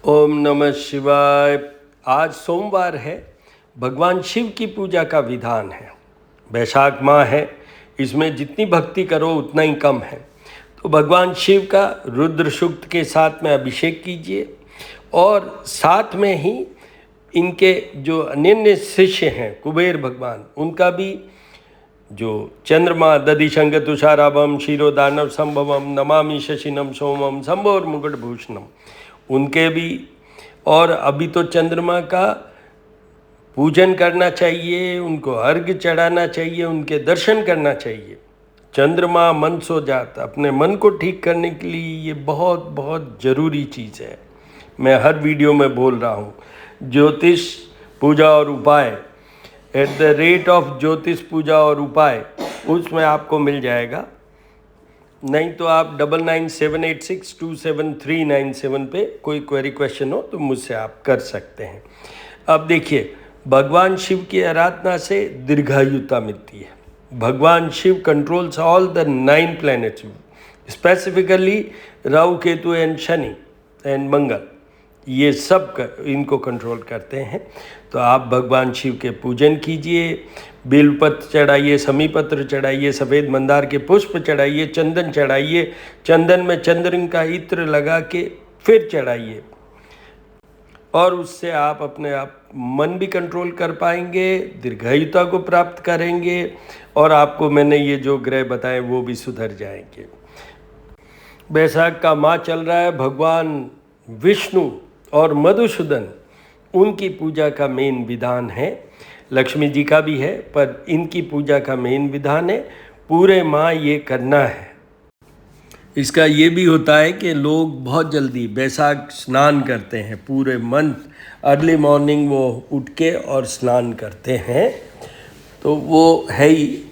ओम नमः शिवाय। आज सोमवार है। भगवान शिव की पूजा का विधान है। वैशाख माह है, इसमें जितनी भक्ति करो उतना ही कम है। तो भगवान शिव का रुद्र सूक्त के साथ में अभिषेक कीजिए और साथ में ही इनके जो अन्य शिष्य हैं कुबेर भगवान, उनका भी जो चंद्रमा दधिशंग तुषाराभम क्षीरोदानव संभवम नमामि शशिनम सोमम शंभोर मुकुटभूषणम, उनके भी। और अभी तो चंद्रमा का पूजन करना चाहिए, उनको अर्घ्य चढ़ाना चाहिए, उनके दर्शन करना चाहिए। चंद्रमा मन सो जाता, अपने मन को ठीक करने के लिए ये बहुत बहुत ज़रूरी चीज़ है। मैं हर वीडियो में बोल रहा हूँ, ज्योतिष पूजा और उपाय @ ज्योतिष पूजा और उपाय, उसमें आपको मिल जाएगा। नहीं तो आप 9978627397 पे कोई क्वेरी क्वेश्चन हो तो मुझसे आप कर सकते हैं। अब देखिए, भगवान शिव की आराधना से दीर्घायुता मिलती है। भगवान Shiva controls all the 9 planets, specifically Rahu Ketu and Shani and Mangal, ये सब इनको कंट्रोल करते हैं। तो आप भगवान शिव के पूजन कीजिए, बेलपत्र चढ़ाइए, समीपत्र चढ़ाइए, सफ़ेद मंदार के पुष्प चढ़ाइए, चंदन चढ़ाइए, चंदन में चंद्रन का इत्र लगा के फिर चढ़ाइए, और उससे आप अपने आप मन भी कंट्रोल कर पाएंगे, दीर्घायुता को प्राप्त करेंगे, और आपको मैंने ये जो ग्रह बताए वो भी सुधर जाएंगे। बैसाख का माह चल रहा है। भगवान विष्णु और मधुसूदन, उनकी पूजा का मेन विधान है। लक्ष्मी जी का भी है, पर इनकी पूजा का मेन विधान है। पूरे माह ये करना है। इसका ये भी होता है कि लोग बहुत जल्दी बैसाख स्नान करते हैं, पूरे मंथ अर्ली मॉर्निंग वो उठ के और स्नान करते हैं, तो वो है ही।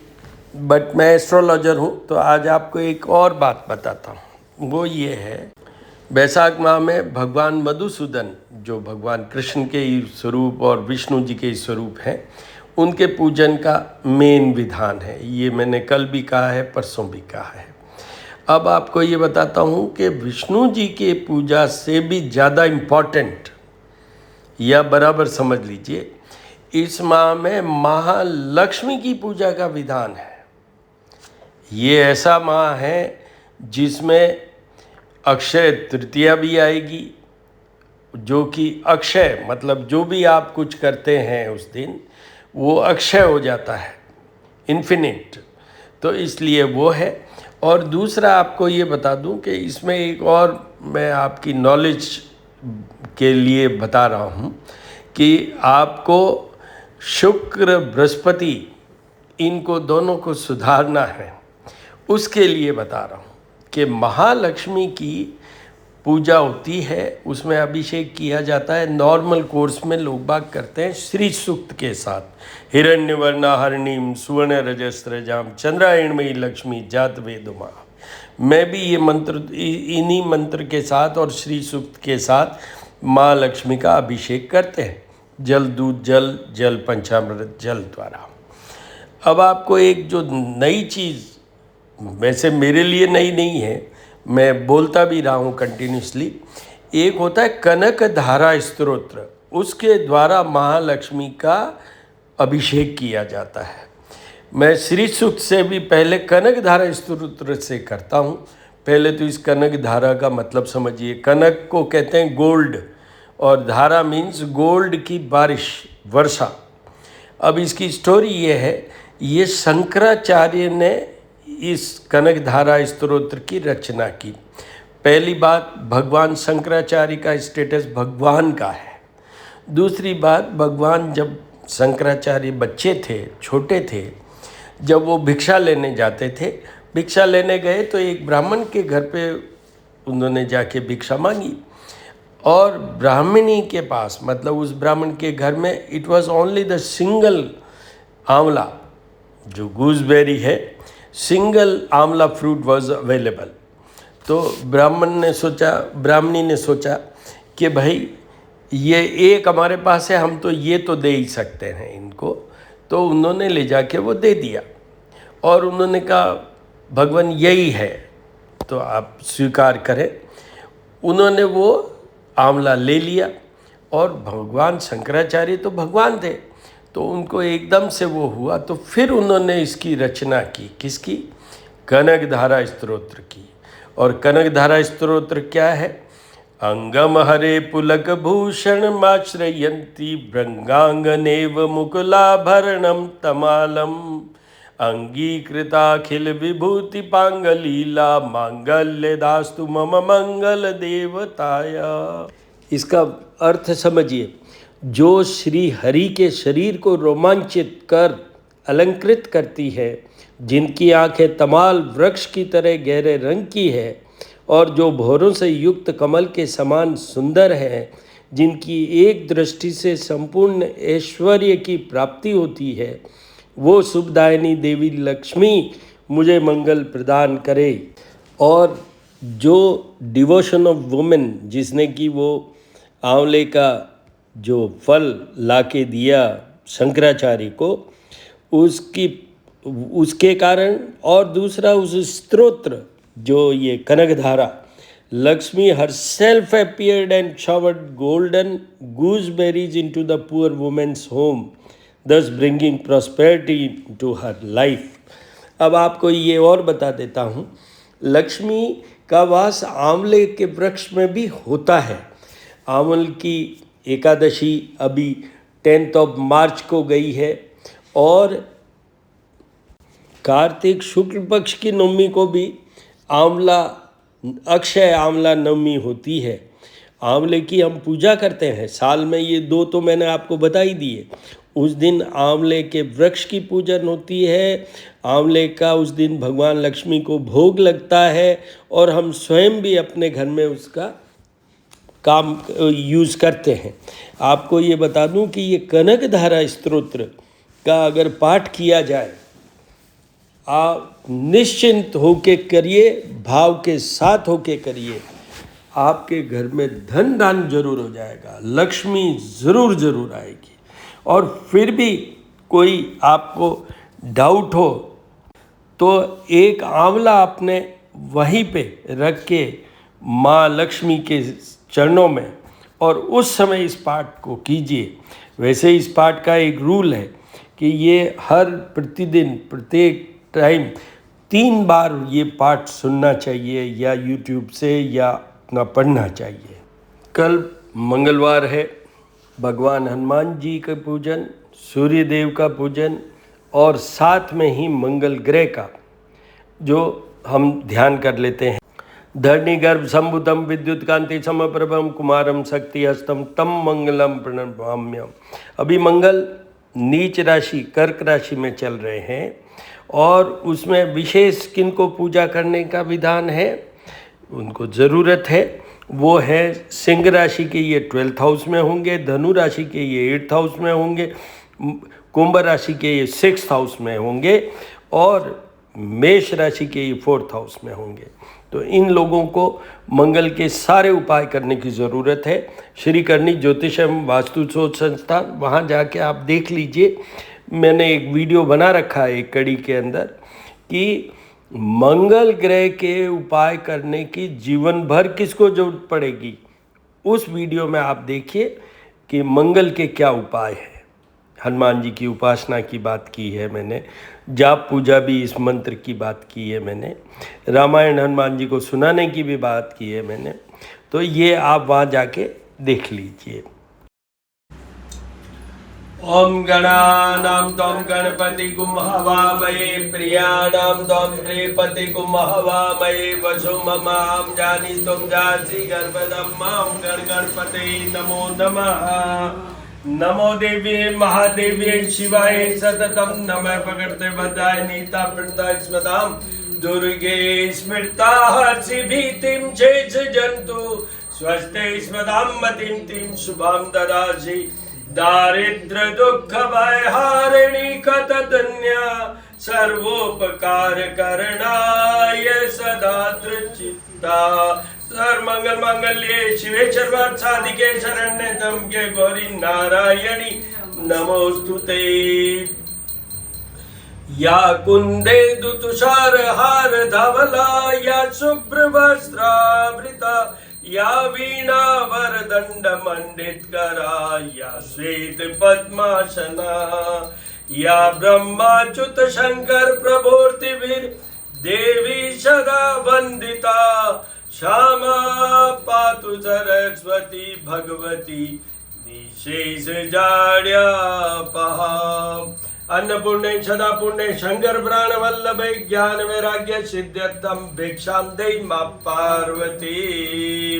बट मैं एस्ट्रोलॉजर हूँ, तो आज आपको एक और बात बताता हूँ। वो ये है, बैसाख माह में भगवान मधुसूदन, जो भगवान कृष्ण के ही स्वरूप और विष्णु जी के ही स्वरूप हैं, उनके पूजन का मेन विधान है। ये मैंने कल भी कहा है, परसों भी कहा है। अब आपको ये बताता हूँ कि विष्णु जी के पूजा से भी ज़्यादा इम्पॉर्टेंट, या बराबर समझ लीजिए, इस माह में महालक्ष्मी की पूजा का विधान है। ये ऐसा माह है जिसमें अक्षय तृतीया भी आएगी, जो कि अक्षय मतलब जो भी आप कुछ करते हैं उस दिन वो अक्षय हो जाता है, इन्फिनिट। तो इसलिए वो है। और दूसरा आपको ये बता दूं कि इसमें एक और मैं आपकी नॉलेज के लिए बता रहा हूं कि आपको शुक्र बृहस्पति, इनको दोनों को सुधारना है। उसके लिए बता रहा हूं कि महालक्ष्मी की पूजा होती है, उसमें अभिषेक किया जाता है। नॉर्मल कोर्स में लोग बाग करते हैं श्री सूक्त के साथ, हिरण्यवर्णा हरिणीम सुवर्ण रजस्रजाम चंद्रायणमयी लक्ष्मी जात वेदुमा। मैं भी ये मंत्र इन्हीं मंत्र के साथ और श्री सूक्त के साथ माँ लक्ष्मी का अभिषेक करते हैं, जल दूध जल जल पंचामृत जल द्वारा। अब आपको एक जो नई चीज़, वैसे मेरे लिए नई नहीं है, मैं बोलता भी रहा हूँ कंटिन्यूसली, एक होता है कनक धारा स्तोत्र। उसके द्वारा महालक्ष्मी का अभिषेक किया जाता है। मैं श्री सूक्त से भी पहले कनक धारा स्तोत्र से करता हूँ। पहले तो इस कनक धारा का मतलब समझिए। कनक को कहते हैं गोल्ड, और धारा मीन्स गोल्ड की बारिश, वर्षा। अब इसकी स्टोरी ये है, ये शंकराचार्य ने इस कनक धारा स्तोत्र की रचना की। पहली बात, भगवान शंकराचार्य का स्टेटस भगवान का है। दूसरी बात, भगवान जब शंकराचार्य बच्चे थे, छोटे थे, जब वो भिक्षा लेने जाते थे, भिक्षा लेने गए तो एक ब्राह्मण के घर पे उन्होंने जाके भिक्षा मांगी, और ब्राह्मणी के पास, मतलब उस ब्राह्मण के घर में, it was only the single आंवला, जो गूसबेरी है, सिंगल आंवला फ्रूट वाज अवेलेबल। तो ब्राह्मणी ने सोचा कि भाई ये एक हमारे पास है, हम तो ये तो दे ही सकते हैं इनको। तो उन्होंने ले जाके वो दे दिया, और उन्होंने कहा भगवान यही है तो आप स्वीकार करें। उन्होंने वो आंवला ले लिया, और भगवान शंकराचार्य तो भगवान थे, तो उनको एकदम से वो हुआ, तो फिर उन्होंने इसकी रचना की, किसकी? कनकधारा स्तोत्र की। और कनकधारा स्तोत्र क्या है? अंगम हरे पुलक भूषण माश्रयन्ति भृंगांगनेव मुकुलाभरणम तमालम अंगीकृताखिल विभूति पांगलीला मांगल्य दास्तु मम मंगल देवताया। इसका अर्थ समझिए, जो श्री हरि के शरीर को रोमांचित कर अलंकृत करती है, जिनकी आंखें तमाल वृक्ष की तरह गहरे रंग की है, और जो भौरों से युक्त कमल के समान सुंदर है, जिनकी एक दृष्टि से संपूर्ण ऐश्वर्य की प्राप्ति होती है, वो शुभदायिनी देवी लक्ष्मी मुझे मंगल प्रदान करे। और जो डिवोशन ऑफ वुमेन, जिसने कि वो आंवले का जो फल लाके दिया शंकराचार्य को, उसके कारण, और दूसरा उस स्तोत्र जो ये Kanakdhara, Lakshmi herself appeared and showered golden gooseberries into the poor woman's home, thus bringing prosperity into her life. अब आपको ये और बता देता हूँ, लक्ष्मी का वास आंवले के वृक्ष में भी होता है। आंवल की एकादशी अभी 10 मार्च को गई है, और कार्तिक शुक्ल पक्ष की नवमी को भी आंवला, अक्षय आंवला नवमी होती है। आंवले की हम पूजा करते हैं, साल में ये 2 तो मैंने आपको बता ही दिए। उस दिन आंवले के वृक्ष की पूजन होती है, आंवले का उस दिन भगवान लक्ष्मी को भोग लगता है, और हम स्वयं भी अपने घर में उसका काम यूज़ करते हैं। आपको ये बता दूं कि ये कनकधारा स्तोत्र का अगर पाठ किया जाए, आप निश्चिंत होके करिए, भाव के साथ होके करिए, आपके घर में धन दान जरूर हो जाएगा, लक्ष्मी ज़रूर आएगी। और फिर भी कोई आपको डाउट हो तो एक आंवला आपने वहीं पे रख के माँ लक्ष्मी के चरणों में, और उस समय इस पाठ को कीजिए। वैसे इस पाठ का एक रूल है कि ये हर प्रतिदिन प्रत्येक टाइम 3 बार ये पाठ सुनना चाहिए, या YouTube से, या अपना पढ़ना चाहिए। कल मंगलवार है, भगवान हनुमान जी का पूजन, सूर्य देव का पूजन, और साथ में ही मंगल ग्रह का जो हम ध्यान कर लेते हैं। धरणी गर्भ संभुतम विद्युत कांति समप्रभम कुमारम शक्ति हस्तम तम मंगलम प्रणमाम्यम। अभी मंगल नीच राशि कर्क राशि में चल रहे हैं, और उसमें विशेष किनको पूजा करने का विधान है, उनको ज़रूरत है, वो है सिंह राशि के ये 12th हाउस में होंगे, धनु राशि के ये 8th हाउस में होंगे, कुंभ राशि के ये 6th हाउस में होंगे, और मेष राशि के ये 4th हाउस में होंगे। तो इन लोगों को मंगल के सारे उपाय करने की ज़रूरत है। श्री करनी ज्योतिष एवं वास्तु शोध संस्थान, वहाँ जाके आप देख लीजिए, मैंने एक वीडियो बना रखा है एक कड़ी के अंदर, कि मंगल ग्रह के उपाय करने की जीवन भर किसको जरूरत पड़ेगी। उस वीडियो में आप देखिए कि मंगल के क्या उपाय हैं। हनुमान जी की उपासना की बात की है मैंने, जाप पूजा भी इस मंत्र की बात की है मैंने, रामायण हनुमान जी को सुनाने की भी बात की है मैंने। तो ये आप वहाँ जाके देख लीजिए। ओम गणानां त्वं गणपतिगुं हवामहे प्रियाणां त्वं प्रियपतिगुं हवामहे वसुममां जानी त्वं जासि गर्भदं मां गणपते नमो नमः। नमो देवी महादेवी शिवाय सततम नमः पकड़ते बधाय नीता प्रणता स्मताम दुर्गे स्मृता हर्षि भीतिम चेच जंतु स्वस्थे स्मताम मतिम तिम शुभम ददासि दारिद्र दुख भय हारिणी कतधन्या सर्वोपकार करणाय सदा चित्ता सर्वमंगल मांगल्ये शिवे सर्वार्थ साधिके शरण्ये त्र्यंबके गौरी नारायणी नमोस्तुते। या कुंदे दुतुषार हार धवला या शुभ्र वस्त्रावृता या वीणा वरद दंड मंडित करा, या श्वेत पद्मासना, या ब्रह्माच्युत शंकर प्रभूर्तिभिर देवी सदा वंदिता, श्यामा पातु सरस्वती भगवती निशेष जाड्या पहा। अन्नपूर्णे सदा पुण्य शंकर प्राण वल्लभे, ज्ञान वैराग्य सिद्ध्यर्थम भिक्षां देहि मा पार्वती।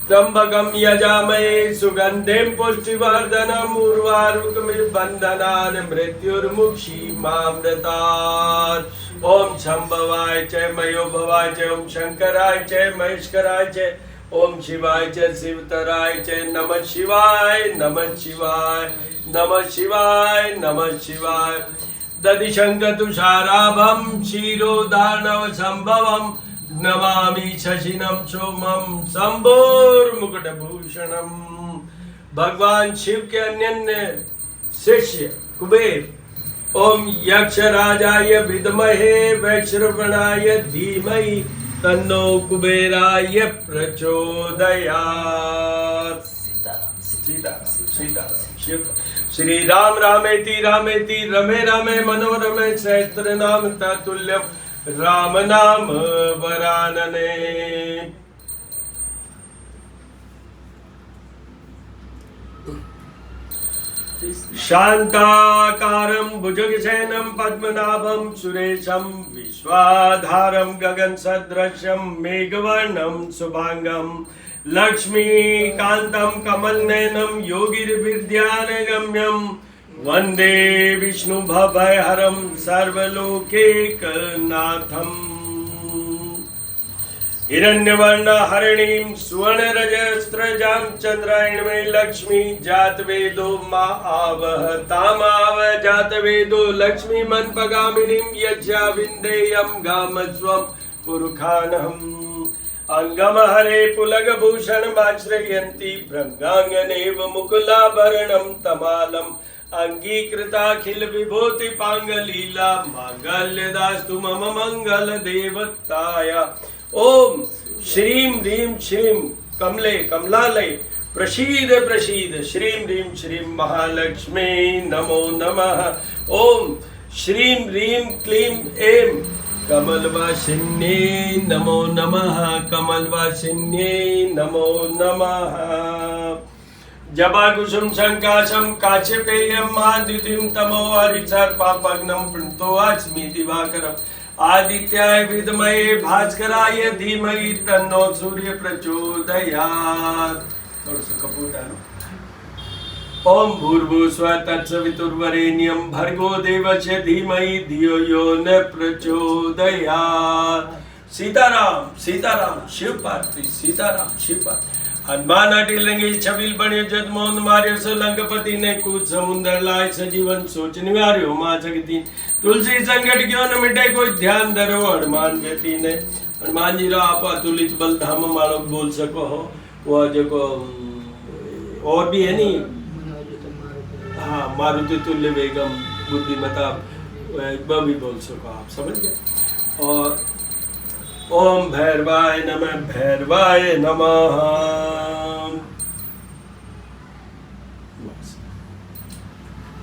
त्र्यंबकं यजामहे सुगंधिं पुष्टिवर्धनम्, उर्वारुकमिव बन्धनान् मृत्युर्मुक्षीमामृतात्। ओम शंभवाय च मयोभवाय च, ओम शंकराय च महेश्वराय च, ओम शिवाय च शिवतराय च, नमः शिवाय नमः शिवाय नमः शिवाय नमः शिवाय। दधिशंक तुषाराभं क्षीरोदार्णव संभवं, नमामि शशिनं सोमं शंभोर्मुकुटभूषणं। भगवान शिव के अन्य शिष्य कुबेर, ओम यक्षराजाय विद्महे वैश्रवणाय धीमहि तन्नो कुबेराय प्रचोदयात्। सीताराम शिव। श्री राम रामेति रामेति रमे रमे मनोरमे, सहस्त्र नाम ततुल्यम राम नाम वरानने। शांताकारं भुजगशयनं पद्मनाभं सुरेशं, विश्वाधारं गगनसदृशं मेघवर्णं शुभांगं, लक्ष्मीकान्तं कमलनयनं योगिर्विद्यानगम्यं, वन्दे विष्णुभवहरं सर्वलोकैकनाथम्। हिरण्यवर्णहरिणीं सुवर्णरजस्रजां चन्द्रायणमयी लक्ष्मी, जातवेदो मा आवह तामाव, जातवेदो लक्ष्मीमन्पगामिनीं यज्ञा विन्देयं गामस्वं पुरुखानहम्। अंगमहरे पुलगभूषणमाश्रयन्ति, भृङ्गाङ्गनेव मुकुलाभरणं तमालम्, अंगीकृताखिल विभूति पांगलीला, मांगल्यदास्तु मम मंगल देवताया। ओम श्रीं ह्रीं श्रीं कमले कमलालय प्रसीद प्रसीद, श्रीं ह्रीं श्रीं महालक्ष्मी नमो नमः। ओम श्रीं ह्रीं क्लीं ऐं कमलवासिन्ये नमो नमः, कमलवासिन्ये नमो नमः। जबाकुसुम संकाशम काश्यपेयम महाद्युतिम तमो हरिसर्पापग्नं प्रणतोऽस्मि दिवाकरम्, आदित्याय विद्महे भास्कराय धीमहि तन्नो सूर्य प्रचोदयात्। थोड़ा सा कपूर डालो। ओम भूर्भुवस्सुवः तत्सवितुर्वरेण्यं भर्गो देवस्य धीमहि धियो यो न प्रचोदयात्। सीताराम सीताराम शिव पार्वती, सीताराम शिव पार्वती। हनुमान अटिल रंगे छबिल बण्यो जदमोहन मार्यो, सो लंकापति ने कूद समुंदर लाय, सजीवन सोच निवार्यो मां जगती। तुलसी संकट क्यों न मिटे, कोई ध्यान धरो हनुमान गति ने। हनुमान जी रा आप अतुलित बल धाम मालो बोल सको हो, वो जो को और भी है नहीं, हाँ मारुति तुल्य वेगम बुद्धिमता, वह भी बोल सको आप, समझ गए। और ओम भैरवाय नमः, भैरवाय नमः।